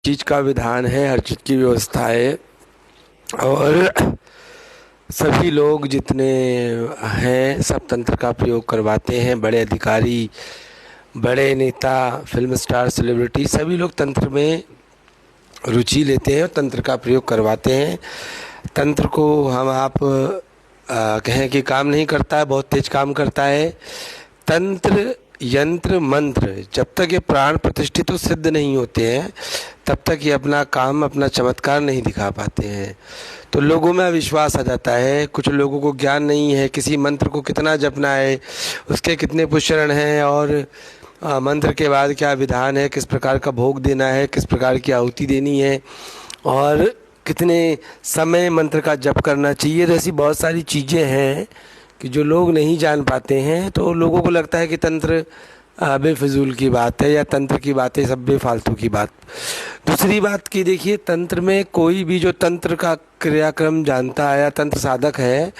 चीज़ का विधान है, हर चीज़ की व्यवस्था है। और सभी लोग जितने हैं सब तंत्र का प्रयोग करवाते हैं। बड़े अधिकारी, बड़े नेता, फिल्म स्टार, सेलिब्रिटी सभी लोग तंत्र में रुचि लेते हैं और तंत्र का प्रयोग करवाते हैं। तंत्र को हम आप कहें कि काम नहीं करता है, बहुत तेज काम करता है। तंत्र, यंत्र, मंत्र जब तक ये प्राण प्रतिष्ठित तो सिद्ध नहीं होते हैं तब तक ये अपना काम, अपना चमत्कार नहीं दिखा पाते हैं। तो लोगों में अविश्वास आ जाता है। कुछ लोगों को ज्ञान नहीं है किसी मंत्र को कितना जपना है, उसके कितने पुष्करण हैं और मंत्र के बाद क्या विधान है, किस प्रकार का भोग देना है, किस प्रकार की आहुति देनी है और कितने समय मंत्र का जप करना चाहिए। तो ऐसी बहुत सारी चीज़ें हैं कि जो लोग नहीं जान पाते हैं। तो लोगों को लगता है कि तंत्र बेफिजूल की बात है या तंत्र की बातें सब बेफालतू की बात। दूसरी बात की देखिए, तंत्र में कोई भी जो तंत्र का क्रियाक्रम जानता है या तंत्र साधक है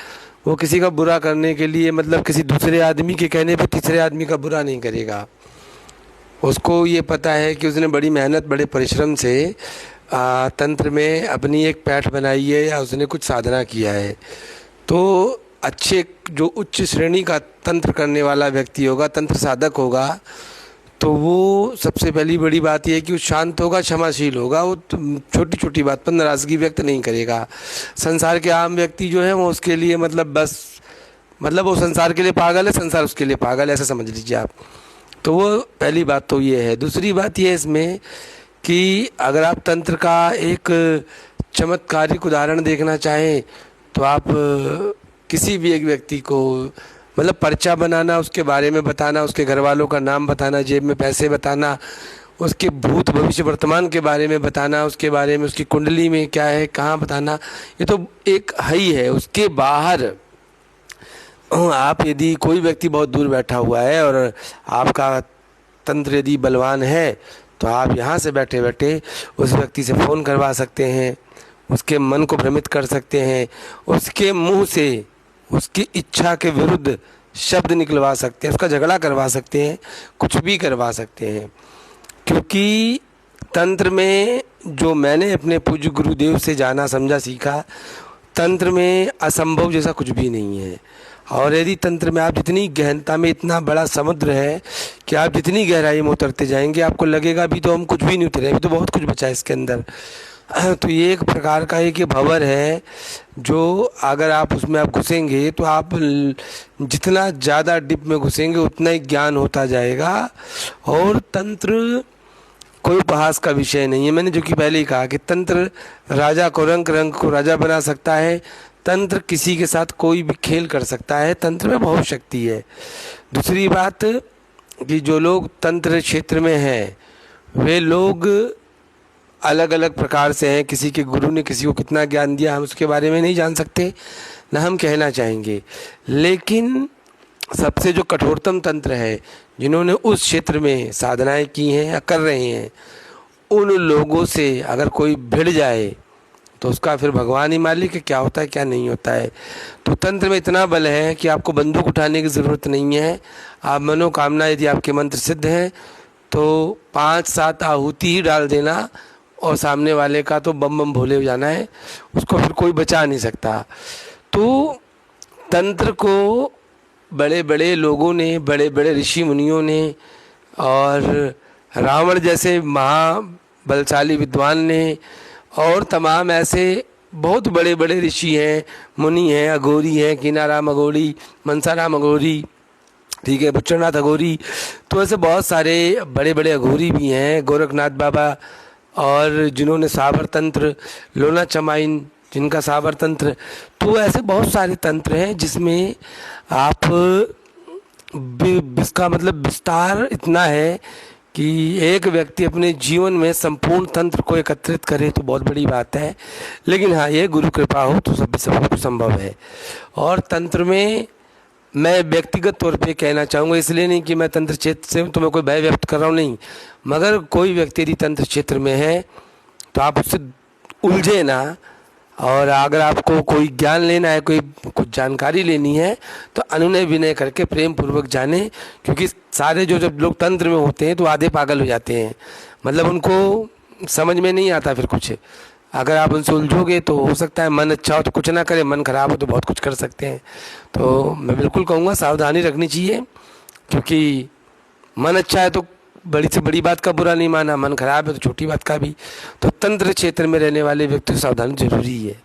वो किसी का बुरा करने के लिए, मतलब किसी दूसरे आदमी के कहने पे तीसरे आदमी का बुरा नहीं करेगा। उसको ये पता है कि उसने बड़ी मेहनत, बड़े परिश्रम से तंत्र में अपनी एक पैठ बनाई है या उसने कुछ साधना किया है। तो अच्छे जो उच्च श्रेणी का तंत्र करने वाला व्यक्ति होगा, तंत्र साधक होगा, तो वो सबसे पहली बड़ी बात यह है कि वो शांत होगा, क्षमाशील होगा। वो छोटी छोटी बात पर नाराज़गी व्यक्त नहीं करेगा। संसार के आम व्यक्ति जो है वो उसके लिए मतलब वो संसार के लिए पागल है, संसार उसके लिए पागल है, ऐसा समझ लीजिए आप। तो वो पहली बात तो ये है। दूसरी बात ये है इसमें कि अगर आप तंत्र का एक चमत्कारिक उदाहरण देखना चाहें तो आप किसी भी एक व्यक्ति को, मतलब पर्चा बनाना, उसके बारे में बताना, उसके घर वालों का नाम बताना, जेब में पैसे बताना, उसके भूत भविष्य वर्तमान के बारे में बताना, उसके बारे में उसकी कुंडली में क्या है कहाँ बताना, ये तो एक ही है। उसके बाहर आप यदि कोई व्यक्ति बहुत दूर बैठा हुआ है और आपका तंत्र यदि बलवान है तो आप यहाँ से बैठे बैठे उस व्यक्ति से फ़ोन करवा सकते हैं, उसके मन को भ्रमित कर सकते हैं, उसके मुंह से उसकी इच्छा के विरुद्ध शब्द निकलवा सकते हैं, उसका झगड़ा करवा सकते हैं, कुछ भी करवा सकते हैं। क्योंकि तंत्र में जो मैंने अपने पूज्य गुरुदेव से जाना, समझा, सीखा, तंत्र में असंभव जैसा कुछ भी नहीं है। और यदि तंत्र में आप जितनी गहनता में, इतना बड़ा समुद्र है कि आप जितनी गहराई में उतरते जाएंगे आपको लगेगा अभी तो हम कुछ भी नहीं उतरे, अभी तो बहुत कुछ बचा है इसके अंदर। तो ये एक प्रकार का एक भंवर है जो अगर आप उसमें आप घुसेंगे तो आप जितना ज़्यादा डिप में घुसेंगे उतना ही ज्ञान होता जाएगा। और तंत्र कोई उपहास का विषय नहीं है। मैंने जो कि पहले ही कहा कि तंत्र राजा को, रंग रंग को राजा बना सकता है। तंत्र किसी के साथ कोई भी खेल कर सकता है। तंत्र में बहुत शक्ति है। दूसरी बात कि जो लोग तंत्र क्षेत्र में हैं वे लोग अलग अलग प्रकार से हैं। किसी के गुरु ने किसी को कितना ज्ञान दिया हम उसके बारे में नहीं जान सकते, ना हम कहना चाहेंगे। लेकिन सबसे जो कठोरतम तंत्र है, जिन्होंने उस क्षेत्र में साधनाएं की हैं या कर रहे हैं, उन लोगों से अगर कोई भिड़ जाए तो उसका फिर भगवान ही मालिक है क्या होता है क्या नहीं होता है। तो तंत्र में इतना बल है कि आपको बंदूक उठाने की ज़रूरत नहीं है। आप मनोकामना, यदि आपके मंत्र सिद्ध हैं तो 5-7 आहुति ही डाल देना और सामने वाले का तो बम बम भोले हो जाना है, उसको फिर कोई बचा नहीं सकता। तो तंत्र को बड़े बड़े लोगों ने, बड़े बड़े ऋषि मुनियों ने और रावण जैसे महाबलशाली विद्वान ने और तमाम ऐसे बहुत बड़े बड़े ऋषि हैं, मुनि हैं, अघोरी हैं, कीनाराम अघोरी, मनसाराम अघोरी, ठीक है, बुच्चरनाथ अघोरी, तो ऐसे बहुत सारे बड़े बड़े अघोरी भी हैं, गोरखनाथ बाबा, और जिन्होंने साबर तंत्र, लोना चमाइन जिनका साबर तंत्र, तो ऐसे बहुत सारे तंत्र हैं जिसमें आप इसका मतलब विस्तार इतना है कि एक व्यक्ति अपने जीवन में संपूर्ण तंत्र को एकत्रित करे तो बहुत बड़ी बात है। लेकिन हाँ, ये गुरु कृपा हो तो सब कुछ संभव है। और तंत्र में मैं व्यक्तिगत तौर पे कहना चाहूँगा, इसलिए नहीं कि मैं तंत्र क्षेत्र से तो मैं कोई भय व्यक्त कर रहा हूँ, नहीं, मगर कोई व्यक्ति यदि तंत्र क्षेत्र में है तो आप उससे उलझे ना। और अगर आपको कोई ज्ञान लेना है, कोई कुछ जानकारी लेनी है तो अनुनय विनय करके प्रेम पूर्वक जाने। क्योंकि सारे जो जब लोग तंत्र में होते हैं तो आधे पागल हो जाते हैं, मतलब उनको समझ में नहीं आता फिर कुछ। अगर आप उनसे उलझोगे तो हो सकता है मन अच्छा हो तो कुछ ना करे, मन खराब हो तो बहुत कुछ कर सकते हैं। तो मैं बिल्कुल कहूँगा सावधानी रखनी चाहिए, क्योंकि मन अच्छा है तो बड़ी से बड़ी बात का बुरा नहीं माना, मन खराब है तो छोटी बात का भी। तो तंत्र क्षेत्र में रहने वाले व्यक्ति को सावधानी जरूरी है।